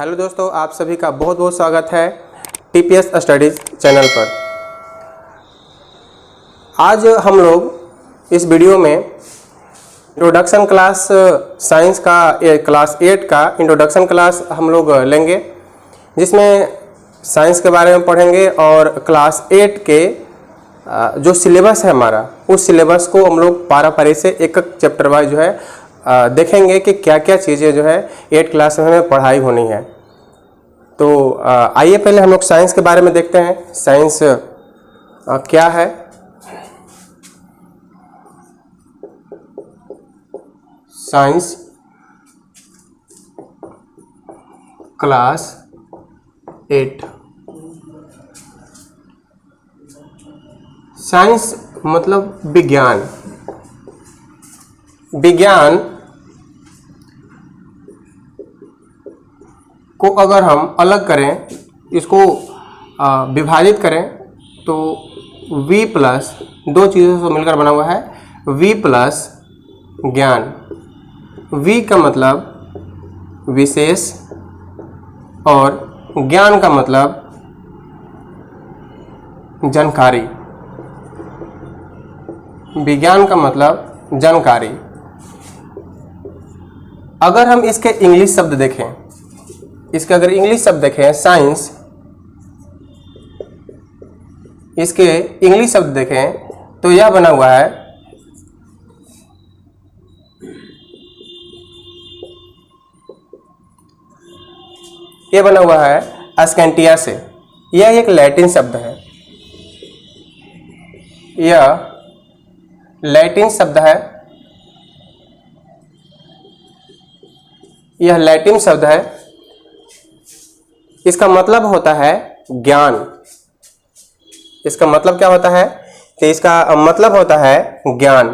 Hello दोस्तों, आप सभी का बहुत बहुत स्वागत है टीपीएस स्टडीज़ चैनल पर। आज हम लोग इस वीडियो में इंट्रोडक्शन क्लास साइंस का क्लास 8 का इंट्रोडक्शन क्लास हम लोग लेंगे, जिसमें साइंस के बारे में पढ़ेंगे और क्लास 8 के जो सिलेबस है हमारा, उस सिलेबस को हम लोग पारा पारी से एक एक चैप्टर वाइज जो है देखेंगे कि क्या क्या चीज़ें जो है 8 क्लास में हमें पढ़ाई होनी है। तो आइए पहले हम लोग साइंस के बारे में देखते हैं। साइंस क्या है। Science class 8। साइंस मतलब विज्ञान। विज्ञान को अगर हम अलग करें, इसको विभाजित करें, तो V प्लस दो चीज़ों से मिलकर बना हुआ है V प्लस ज्ञान। V का मतलब विशेष और ज्ञान का मतलब जानकारी। विज्ञान का मतलब जानकारी। अगर हम इसके इंग्लिश शब्द देखें, इसके अगर इंग्लिश शब्द देखें साइंस, इसके इंग्लिश शब्द देखें तो यह बना हुआ है अस्कैंटिया से। यह एक लैटिन शब्द है। यह लैटिन शब्द है। यह लैटिन शब्द है। इसका मतलब होता है ज्ञान। इसका मतलब क्या होता है कि इसका मतलब होता है ज्ञान।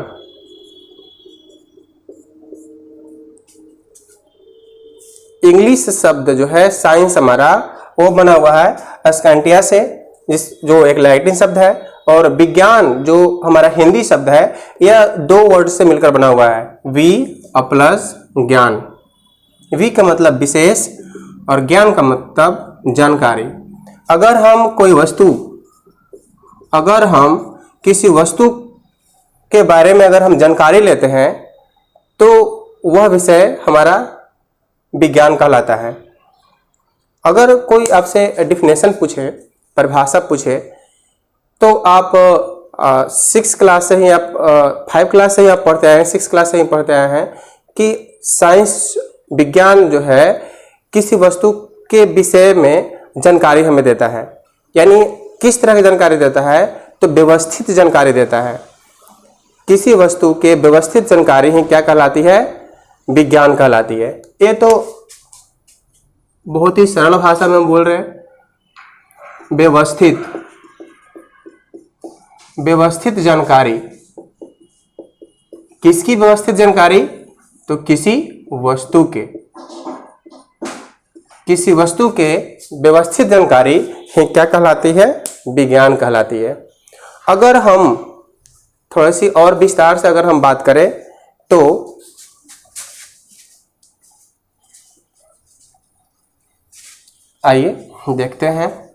इंग्लिश शब्द जो है साइंस हमारा, वो बना हुआ है अस्कैंटिया से, जो एक लैटिन शब्द है, और विज्ञान जो हमारा हिंदी शब्द है, यह दो वर्ड से मिलकर बना हुआ है V प्लस ज्ञान। V का मतलब विशेष और ज्ञान का मतलब जानकारी। अगर हम किसी वस्तु के बारे में अगर हम जानकारी लेते हैं, तो वह विषय हमारा विज्ञान कहलाता है। अगर कोई आपसे डेफिनेशन पूछे, परिभाषा पूछे, तो आप 6 क्लास से ही आप 5 क्लास से ही आप पढ़ते आए हैं, 6 क्लास से ही पढ़ते आए हैं कि साइंस विज्ञान जो है किसी वस्तु के विषय में जानकारी हमें देता है। यानी किस तरह की जानकारी देता है, तो व्यवस्थित जानकारी देता है। किसी वस्तु के व्यवस्थित जानकारी ही क्या कहलाती है, विज्ञान कहलाती है। ये तो बहुत ही सरल भाषा में हम बोल रहे हैं। व्यवस्थित जानकारी। किसकी व्यवस्थित जानकारी, तो किसी वस्तु के व्यवस्थित जानकारी ही क्या कहलाती है, विज्ञान कहलाती है। अगर हम थोड़ी सी और विस्तार से अगर हम बात करें, तो आइए देखते हैं।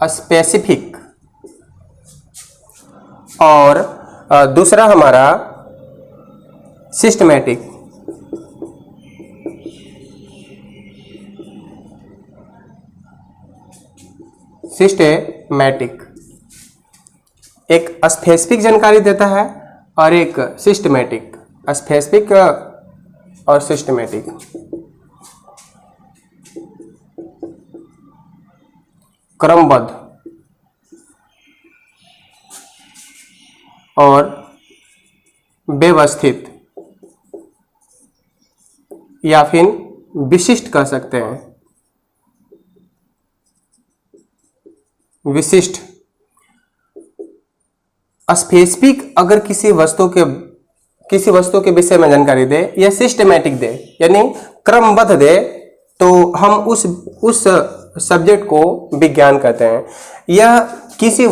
स्पेसिफिक और दूसरा हमारा सिस्टमैटिक। एक स्पेसिफिक जानकारी देता है और एक सिस्टमैटिक। स्पेसिफिक और सिस्टमैटिक। क्रमबद्ध और व्यवस्थित, या फिर विशिष्ट कह सकते हैं। विशिष्ट। स्पेसिफिक अगर किसी वस्तु के विषय में जानकारी दे, या सिस्टमैटिक दे, यानी क्रमबद्ध दे, तो हम उस सब्जेक्ट को विज्ञान कहते हैं। यह किसी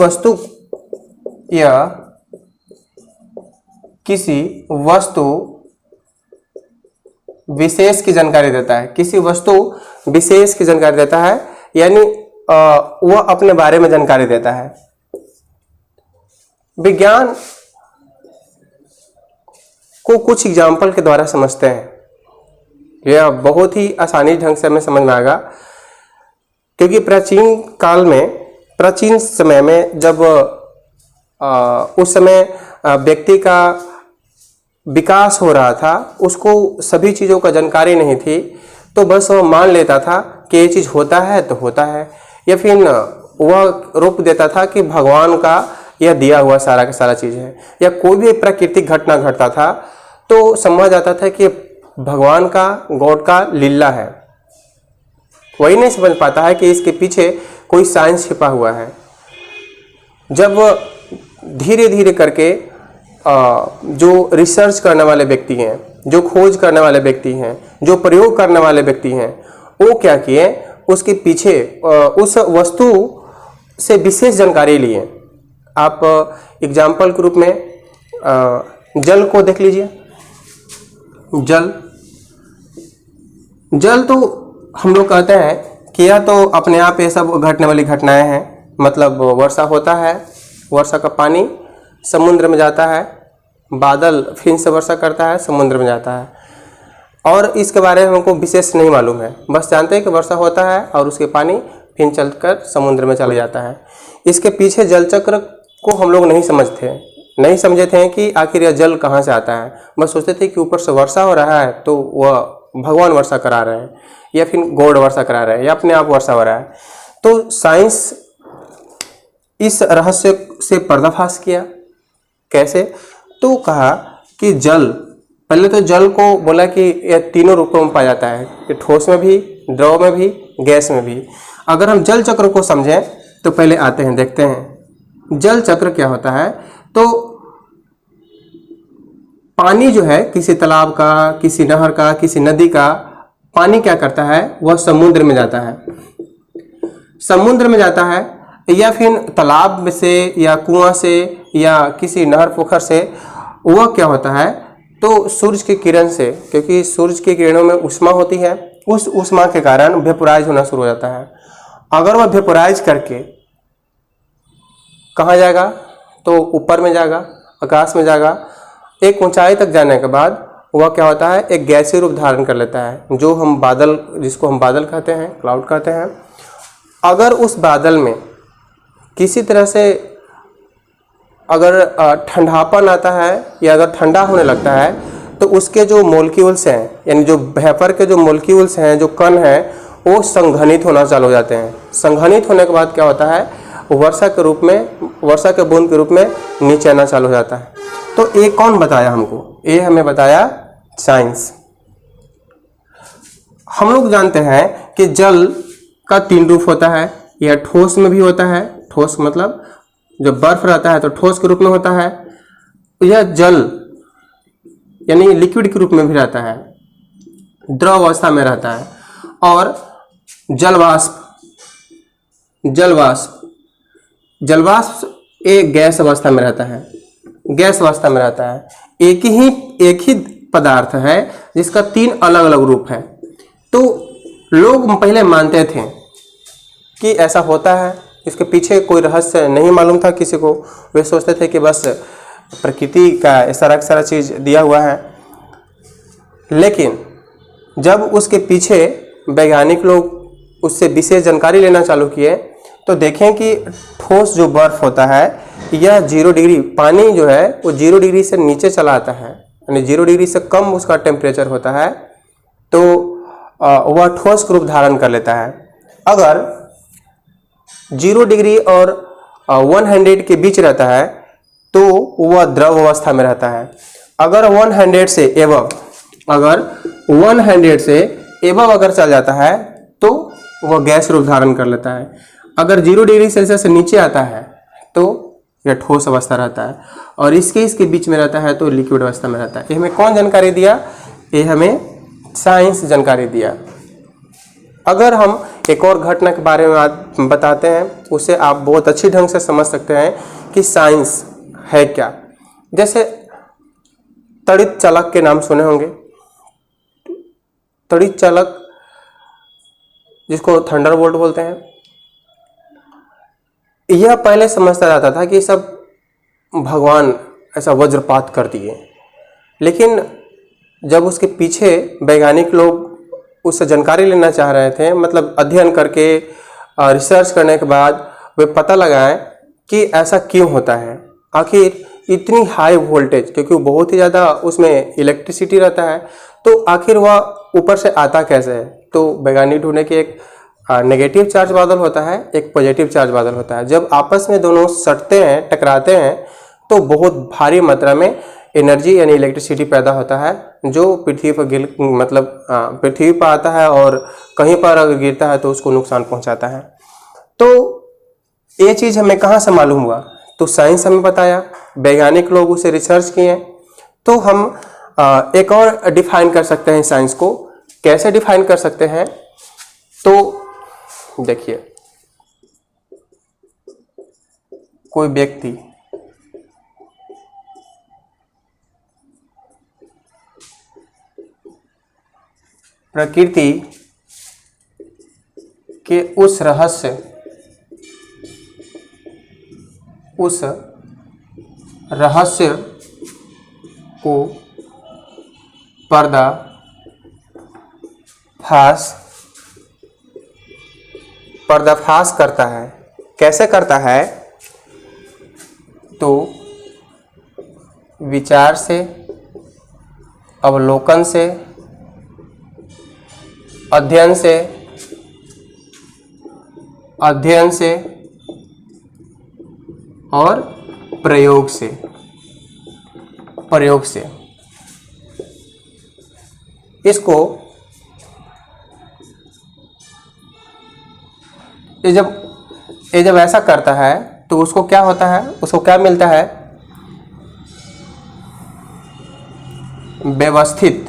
वस्तु विशेष की जानकारी देता है, किसी वस्तु विशेष की जानकारी देता है, यानी वह अपने बारे में जानकारी देता है। विज्ञान को कुछ एग्जाम्पल के द्वारा समझते हैं। यह बहुत ही आसानी ढंग से हमें समझ में आएगा, क्योंकि प्राचीन समय में जब उस समय व्यक्ति का विकास हो रहा था, उसको सभी चीज़ों का जानकारी नहीं थी, तो बस वह मान लेता था कि ये चीज़ होता है तो होता है, या फिर वह रोक देता था कि भगवान का यह दिया हुआ सारा का सारा चीज़ है, या कोई भी प्राकृतिक घटना घटता था तो समझ जाता था कि भगवान का, गॉड का लीला है। वही नहीं समझ पाता है कि इसके पीछे कोई साइंस छिपा हुआ है। जब धीरे धीरे करके जो रिसर्च करने वाले व्यक्ति हैं, जो खोज करने वाले व्यक्ति हैं, जो प्रयोग करने वाले व्यक्ति हैं, वो क्या किए, उसके पीछे उस वस्तु से विशेष जानकारी लिए। आप एग्जाम्पल के रूप में जल को देख लीजिए। जल तो हम लोग कहते हैं कि यह तो अपने आप ये सब घटने वाली घटनाएं हैं। मतलब वर्षा होता है, वर्षा का पानी समुद्र में जाता है, बादल फिर से वर्षा करता है, समुद्र में जाता है, और इसके बारे में हमको विशेष नहीं मालूम है। बस जानते हैं कि वर्षा होता है और उसके पानी फिर चलकर समुद्र में चला जाता है। इसके पीछे जल चक्र को हम लोग नहीं समझे थे कि आखिर यह जल कहाँ से आता है। बस सोचते थे कि ऊपर से वर्षा हो रहा है तो वह भगवान वर्षा करा रहे हैं, या फिर गॉड वर्षा करा रहे हैं, या अपने आप वर्षा हो रहा है। तो साइंस इस रहस्य से पर्दाफाश किया। कैसे? तो कहा कि पहले तो जल को बोला कि यह तीनों रूपों में पाया जाता है, कि ठोस में भी, द्रव में भी, गैस में भी। अगर हम जल चक्र को समझें तो पहले आते हैं, देखते हैं जल चक्र क्या होता है। तो पानी जो है, किसी तालाब का, किसी नहर का, किसी नदी का पानी क्या करता है, वह समुद्र में जाता है। समुद्र में जाता है या फिर तालाब में से, या कुआं से, या किसी नहर पोखर से, वह क्या होता है, तो सूरज की किरण से, क्योंकि सूरज की किरणों में ऊष्मा होती है, उस ऊष्मा के कारण वेपोराइज होना शुरू हो जाता है। अगर वह वेपोराइज करके कहाँ जाएगा, तो ऊपर में जाएगा, आकाश में जाएगा। एक ऊंचाई तक जाने के बाद वह क्या होता है, एक गैसीय रूप धारण कर लेता है, जो हम बादल, जिसको हम बादल कहते हैं, क्लाउड कहते हैं। अगर उस बादल में किसी तरह से अगर ठंडापन आता है, या अगर ठंडा होने लगता है, तो उसके जो मॉलिक्यूल्स हैं, यानी जो वेपर के जो मॉलिक्यूल्स हैं, जो कण हैं, वो संघनित होना चालू हो जाते हैं। संघनित होने के बाद क्या होता है, वर्षा के बूंद के रूप में नीचे आना चालू हो जाता है। तो ये कौन बताया हमको? ये हमें बताया साइंस। हम लोग जानते हैं कि जल का 3 रूप होता है। यह ठोस में भी होता है, ठोस मतलब जब बर्फ रहता है तो ठोस के रूप में होता है। यह जल यानी लिक्विड के रूप में भी रहता है, द्रव अवस्था में रहता है। और जलवाष्प एक गैस अवस्था में रहता है। एक ही पदार्थ है जिसका 3 अलग अलग रूप है। तो लोग पहले मानते थे कि ऐसा होता है, इसके पीछे कोई रहस्य नहीं मालूम था किसी को। वे सोचते थे कि बस प्रकृति का सारा चीज़ दिया हुआ है। लेकिन जब उसके पीछे वैज्ञानिक लोग उससे विशेष जानकारी लेना चालू किए, तो देखें कि ठोस जो बर्फ होता है, यह 0 डिग्री, पानी जो है वो 0 डिग्री से नीचे चला आता है, यानी 0 डिग्री से कम उसका टेम्परेचर होता है, तो वह ठोस रूप धारण कर लेता है। अगर 0 डिग्री और 100 के बीच रहता है तो वह द्रव अवस्था में रहता है। अगर 100 से एबव अगर चल जाता है तो वह गैस रूप धारण कर लेता है। अगर 0 डिग्री सेल्सियस से नीचे आता है तो यह ठोस अवस्था रहता है, और इसके बीच में रहता है तो लिक्विड अवस्था में रहता है। ये हमें कौन जानकारी दिया? ये हमें साइंस जानकारी दिया। अगर हम एक और घटना के बारे में आज बताते हैं, उससे आप बहुत अच्छी ढंग से समझ सकते हैं कि साइंस है क्या। जैसे तड़ित चालक के नाम सुने होंगे। तड़ित चालक, जिसको थंडरबोल्ट बोलते हैं, यह पहले समझता जाता था कि सब भगवान ऐसा वज्रपात कर दिए, लेकिन जब उसके पीछे वैज्ञानिक लोग उससे जानकारी लेना चाह रहे थे, मतलब अध्ययन करके रिसर्च करने के बाद वे पता लगाए कि ऐसा क्यों होता है, आखिर इतनी हाई वोल्टेज, क्योंकि वो बहुत ही ज़्यादा उसमें इलेक्ट्रिसिटी रहता है, तो आखिर वह ऊपर से आता कैसे है। तो वैज्ञानिक ढूंढे कि एक नेगेटिव चार्ज बादल होता है, एक पॉजिटिव चार्ज बादल होता है। जब आपस में दोनों सटते हैं, टकराते हैं, तो बहुत भारी मात्रा में एनर्जी यानी इलेक्ट्रिसिटी पैदा होता है, जो पृथ्वी पर मतलब पृथ्वी पर आता है और कहीं पर अगर गिरता है तो उसको नुकसान पहुंचाता है। तो ये चीज़ हमें कहाँ से मालूम हुआ? तो साइंस हमें बताया, वैज्ञानिक लोग उसे रिसर्च किए। तो हम एक और डिफाइन कर सकते हैं साइंस को। कैसे डिफाइन कर सकते हैं? तो देखिए, कोई व्यक्ति प्रकृति के उस रहस्य को पर्दाफाश करता है। कैसे करता है? तो विचार से, अवलोकन से, अध्ययन से और प्रयोग से। इसको ये जब ऐसा करता है तो उसको क्या होता है? उसको क्या मिलता है? व्यवस्थित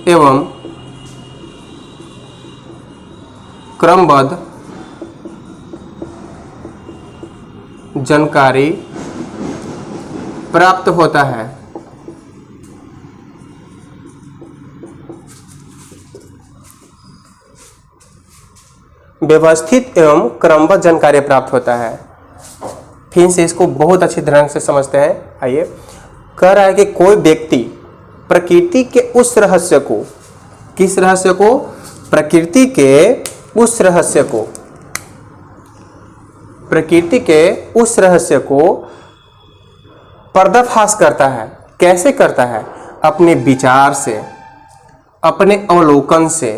एवं क्रमबद्ध जानकारी प्राप्त होता है। व्यवस्थित एवं क्रमबद्ध जानकारी प्राप्त होता है। फिर से इसको बहुत अच्छी तरह से समझते हैं। आइए, कह रहा है कि कोई व्यक्ति प्रकृति के उस रहस्य को, किस रहस्य को? प्रकृति के उस रहस्य को पर्दाफाश करता है। कैसे करता है? अपने विचार से, अपने अवलोकन से,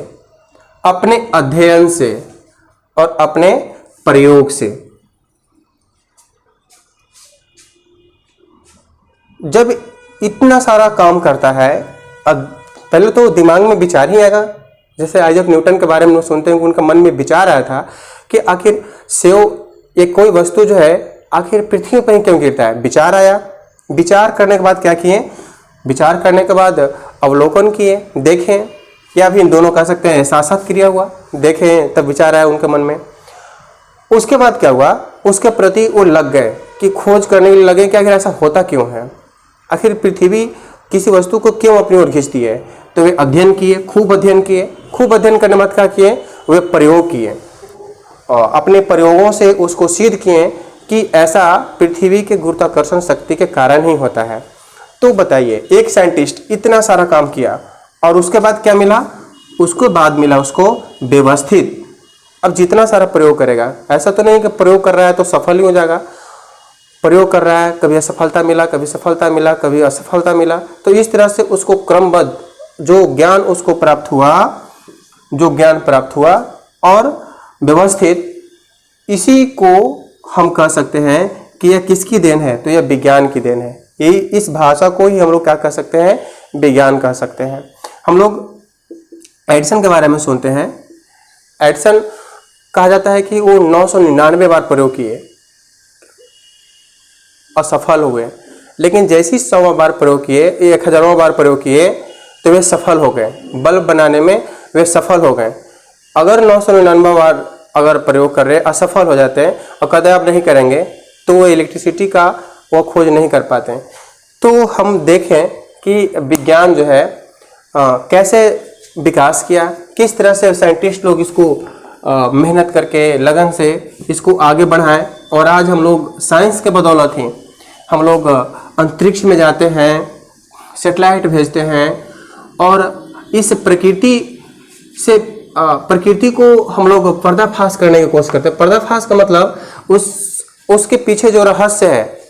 अपने अध्ययन से और अपने प्रयोग से। जब इतना सारा काम करता है, अब पहले तो दिमाग में विचार ही आएगा। जैसे आइजैक न्यूटन के बारे में सुनते हैं, उनका मन में विचार आया था कि आखिर एक कोई वस्तु जो है आखिर पृथ्वी पर ही क्यों गिरता है। विचार आया। विचार करने के बाद क्या किए? विचार करने के बाद अवलोकन किए, देखें, या भी दोनों कह सकते हैं, साथ साथ क्रिया हुआ। देखें तब विचार आया उनके मन में। उसके बाद क्या हुआ? उसके प्रति वो लग गए कि खोज करने के लिए लगे कि आखिर ऐसा होता क्यों है, आखिर पृथ्वी किसी वस्तु को क्यों अपनी ओर खींचती है। तो वे अध्ययन किए, खूब अध्ययन किए। खूब अध्ययन करने के बाद क्या किए? वे प्रयोग किए और अपने प्रयोगों से उसको सिद्ध किए कि ऐसा पृथ्वी के गुरुत्वाकर्षण शक्ति के कारण ही होता है। तो बताइए, एक साइंटिस्ट इतना सारा काम किया और उसके बाद क्या मिला? उसके बाद मिला उसको व्यवस्थित। अब जितना सारा प्रयोग करेगा, ऐसा तो नहीं कि प्रयोग कर रहा है तो सफल ही हो जाएगा। प्रयोग कर रहा है, कभी असफलता मिला, कभी सफलता मिला, कभी असफलता मिला। तो इस तरह से उसको क्रमबद्ध जो ज्ञान उसको प्राप्त हुआ और व्यवस्थित, इसी को हम कह सकते हैं कि यह किसकी देन है? तो यह विज्ञान की देन है। यही इस भाषा को ही हम लोग क्या कह सकते हैं? विज्ञान कह सकते हैं। हम लोग एडिसन के बारे में सुनते हैं। एडिसन कहा जाता है कि वो 999 बार प्रयोग किए, असफल हुए। लेकिन जैसे ही 100वां बार प्रयोग किए, 1000वां बार प्रयोग किए, तो वे सफल हो गए, बल्ब बनाने में वे सफल हो गए। अगर 999 बार अगर प्रयोग कर रहे असफल हो जाते हैं और कदापि आप नहीं करेंगे, तो वो इलेक्ट्रिसिटी का वो खोज नहीं कर पाते हैं। तो हम देखें कि विज्ञान जो है कैसे विकास किया, किस तरह से साइंटिस्ट लोग इसको मेहनत करके लगन से इसको आगे बढ़ाएं, और आज हम लोग साइंस के बदौलत ही हम लोग अंतरिक्ष में जाते हैं, सैटेलाइट भेजते हैं, और इस प्रकृति को हम लोग पर्दाफाश करने की कोशिश करते हैं। पर्दाफाश का मतलब उसके पीछे जो रहस्य है।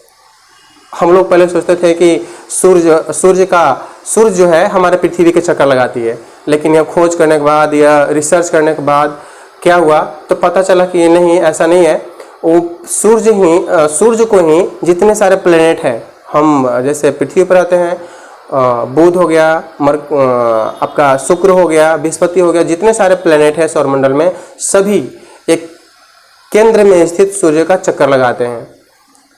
हम लोग पहले सोचते थे कि सूर्य जो है हमारे पृथ्वी के चक्कर लगाती है, लेकिन यह खोज करने के बाद या रिसर्च करने के बाद क्या हुआ, तो पता चला कि नहीं, ऐसा नहीं है। वो सूर्य को ही जितने सारे प्लेनेट हैं, हम जैसे पृथ्वी पर आते हैं, बुध हो गया, आपका शुक्र हो गया, बृहस्पति हो गया, जितने सारे प्लेनेट हैं सौरमंडल में, सभी एक केंद्र में स्थित सूर्य का चक्कर लगाते हैं।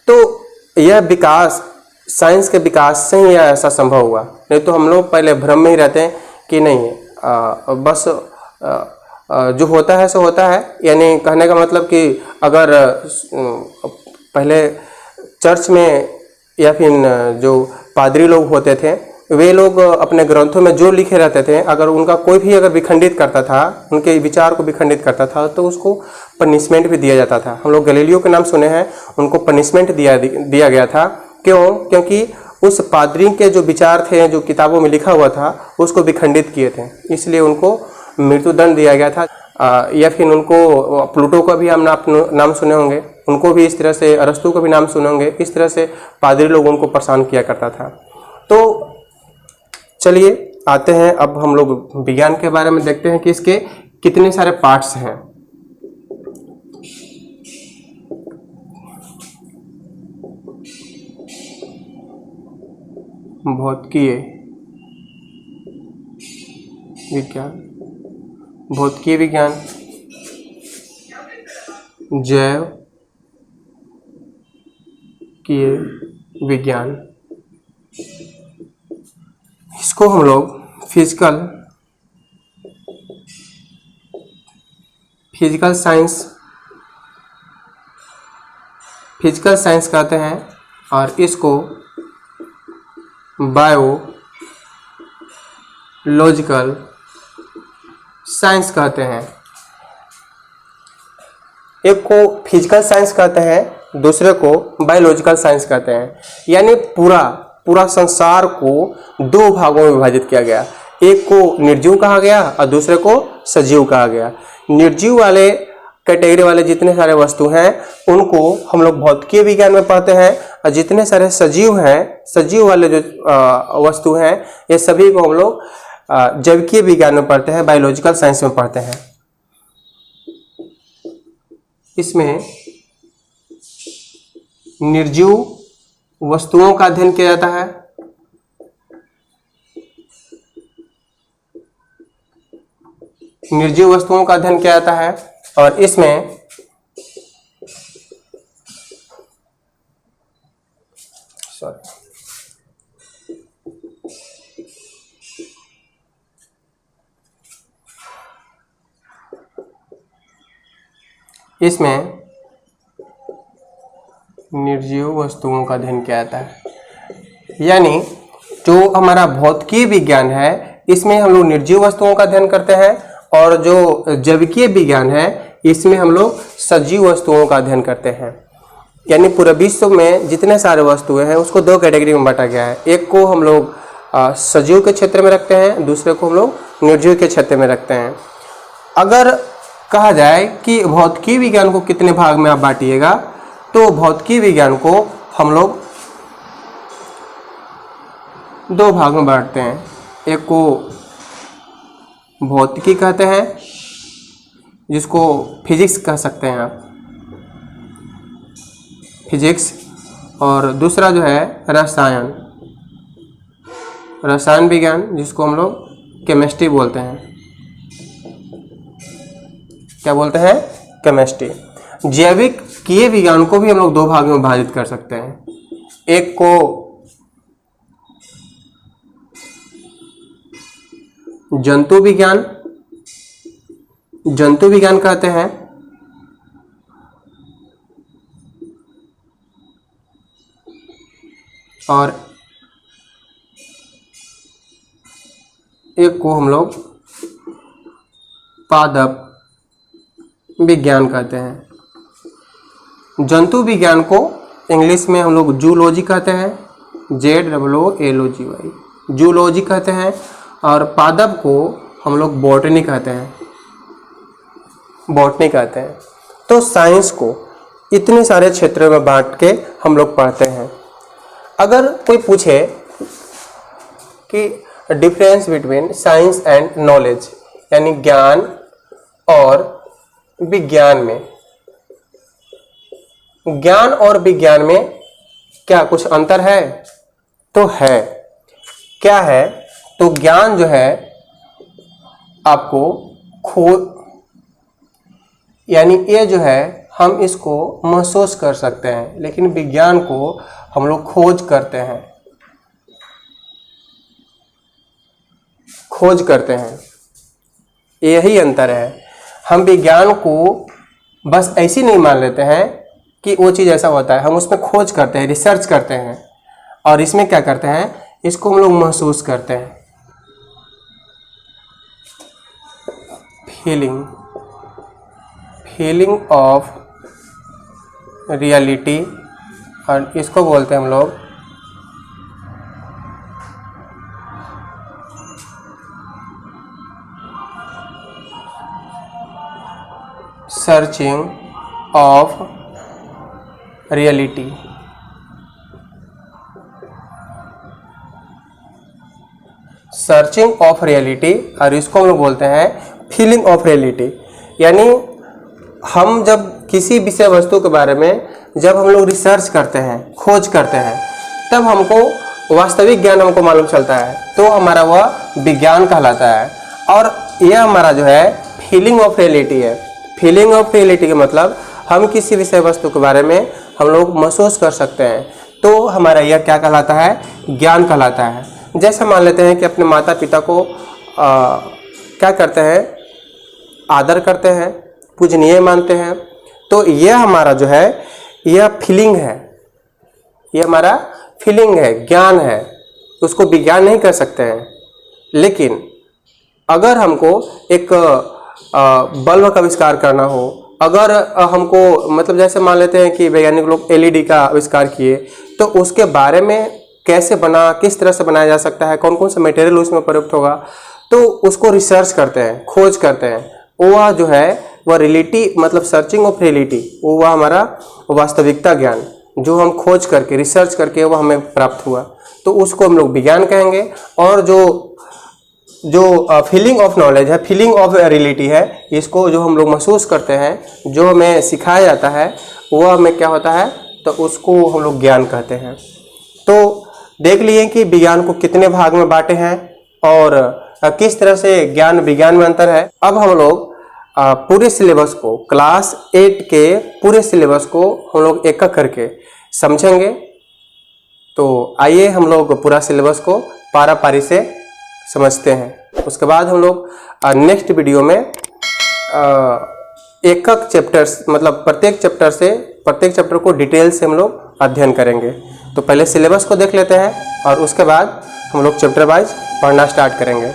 तो यह विकास साइंस के विकास से ही ऐसा संभव हुआ, नहीं तो हम लोग पहले भ्रम में ही रहते हैं कि नहीं, बस जो होता है सो होता है। यानी कहने का मतलब कि अगर पहले चर्च में या फिर जो पादरी लोग होते थे, वे लोग अपने ग्रंथों में जो लिखे रहते थे, अगर उनका कोई भी अगर विखंडित करता था, उनके विचार को विखंडित करता था, तो उसको पनिशमेंट भी दिया जाता था। हम लोग गैलीलियो के नाम सुने हैं, उनको पनिशमेंट दिया गया था। क्यों? क्योंकि उस पादरी के जो विचार थे, जो किताबों में लिखा हुआ था, उसको विखंडित किए थे, इसलिए उनको मृत्युदंड दिया गया था। या फिर उनको, प्लूटो का भी हम नाम सुने होंगे, उनको भी इस तरह से, अरस्तु का भी नाम सुने होंगे, इस तरह से पादरी लोग उनको परेशान किया करता था। तो चलिए आते हैं, अब हम लोग विज्ञान के बारे में देखते हैं कि इसके कितने सारे पार्ट्स हैं। भौतिकीय विज्ञान, जैव की विज्ञान, इसको हम लोग फिजिकल साइंस कहते हैं, और इसको बायोलॉजिकल साइंस कहते हैं। एक को फिजिकल साइंस कहते हैं, दूसरे को बायोलॉजिकल साइंस कहते हैं। यानी पूरा संसार को दो भागों में विभाजित किया गया, एक को निर्जीव कहा गया और दूसरे को सजीव कहा गया। निर्जीव वाले कैटेगरी वाले जितने सारे वस्तु हैं, उनको हम लोग भौतिकीय विज्ञान में पढ़ते हैं, और जितने सारे सजीव हैं, सजीव वाले जो वस्तु हैं, ये सभी को हम लोग जैविकीय विज्ञान में पढ़ते हैं, बायोलॉजिकल साइंस में पढ़ते हैं। इसमें निर्जीव वस्तुओं का अध्ययन किया जाता है, और इसमें निर्जीव वस्तुओं का अध्ययन किया जाता है। यानी जो हमारा भौतिकीय विज्ञान है, इसमें हम लोग निर्जीव वस्तुओं का अध्ययन करते हैं, और जो जैविकीय विज्ञान है, इसमें हम लोग सजीव वस्तुओं का अध्ययन करते हैं। यानी पूरे विश्व में जितने सारे वस्तुएं हैं, उसको दो कैटेगरी में बांटा गया है। एक को हम लोग सजीव के क्षेत्र में रखते हैं, दूसरे को हम लोग निर्जीव के क्षेत्र में रखते हैं। अगर कहा जाए कि भौतिकीय विज्ञान को कितने भाग में आप बांटिएगा, तो भौतिकीय विज्ञान को हम लोग दो भाग में बांटते हैं। एक को भौतिकी कहते हैं, जिसको फिजिक्स कह सकते हैं आप, फिजिक्स, और दूसरा जो है रसायन विज्ञान, जिसको हम लोग केमिस्ट्री बोलते हैं। क्या बोलते हैं? केमिस्ट्री। जैविक किए विज्ञान को भी हम लोग दो भागों में विभाजित कर सकते हैं। एक को जंतु विज्ञान, जंतु विज्ञान कहते हैं। और एक को हम लोग पादप विज्ञान कहते हैं। जंतु विज्ञान को इंग्लिश में हम लोग जूलॉजी कहते हैं, ZOOLOGY, जूलॉजी कहते हैं। और पादप को हम लोग बॉटनी कहते हैं, बॉटनी कहते हैं। तो साइंस को इतने सारे क्षेत्रों में बांट के हम लोग पढ़ते हैं। अगर कोई पूछे कि difference between science and knowledge, यानी ज्ञान और विज्ञान में, ज्ञान और विज्ञान में क्या कुछ अंतर है? तो है। क्या है? तो ज्ञान जो है आपको यानी ये जो है हम इसको महसूस कर सकते हैं, लेकिन विज्ञान को हम लोग खोज करते हैं, खोज करते हैं। यही अंतर है। हम विज्ञान को बस ऐसी नहीं मान लेते हैं कि वो चीज़ ऐसा होता है, हम उसमें खोज करते हैं, रिसर्च करते हैं। और इसमें क्या करते हैं? इसको हम लोग महसूस करते हैं। फीलिंग ऑफ रियलिटी, और इसको बोलते हैं हम लोग searching of reality. Searching of reality, और इसको हम लोग बोलते हैं फीलिंग ऑफ रियलिटी। यानी हम जब किसी विषय वस्तु के बारे में जब हम लोग रिसर्च करते हैं, खोज करते हैं, तब हमको वास्तविक ज्ञान हमको मालूम चलता है, तो हमारा वह विज्ञान कहलाता है। और यह हमारा जो है फीलिंग ऑफ रियलिटी है। फीलिंग ऑफ रियलिटी का मतलब हम किसी विषय वस्तु के बारे में हम लोग महसूस कर सकते हैं, तो हमारा यह क्या कहलाता है? ज्ञान कहलाता है। जैसे मान लेते हैं कि अपने माता पिता को क्या करते हैं? आदर करते हैं, पूजनीय मानते हैं, तो यह हमारा जो है यह फीलिंग है, यह हमारा फीलिंग है, ज्ञान है। उसको विज्ञान नहीं कर सकते हैं। लेकिन अगर हमको एक बल्ब का आविष्कार करना हो, अगर हमको मतलब जैसे मान लेते हैं कि वैज्ञानिक लोग LED का आविष्कार किए, तो उसके बारे में कैसे बना, किस तरह से बनाया जा सकता है, कौन कौन सा मटेरियल उसमें प्रयुक्त होगा, तो उसको रिसर्च करते हैं, खोज करते हैं। वह जो है वह रियलिटी मतलब सर्चिंग ऑफ रियलिटी, वह हमारा वास्तविकता ज्ञान जो हम खोज करके रिसर्च करके वह हमें प्राप्त हुआ, तो उसको हम लोग विज्ञान कहेंगे। और जो फीलिंग ऑफ नॉलेज है, फीलिंग ऑफ रियलिटी है, इसको जो हम लोग महसूस करते हैं, जो हमें सिखाया जाता है, वह हमें क्या होता है? तो उसको हम लोग ज्ञान कहते हैं। तो देख लिए कि विज्ञान को कितने भाग में बांटे हैं और किस तरह से ज्ञान विज्ञान में अंतर है। अब हम लोग पूरे सिलेबस को, क्लास 8 के पूरे सिलेबस को हम लोग एक एक करके समझेंगे। तो आइए हम लोग पूरा सिलेबस को पारा पारी से समझते हैं। उसके बाद हम लोग नेक्स्ट वीडियो में एक एक चैप्टर्स मतलब प्रत्येक चैप्टर को डिटेल से हम लोग अध्ययन करेंगे। तो पहले सिलेबस को देख लेते हैं और उसके बाद हम लोग चैप्टर वाइज पढ़ना स्टार्ट करेंगे।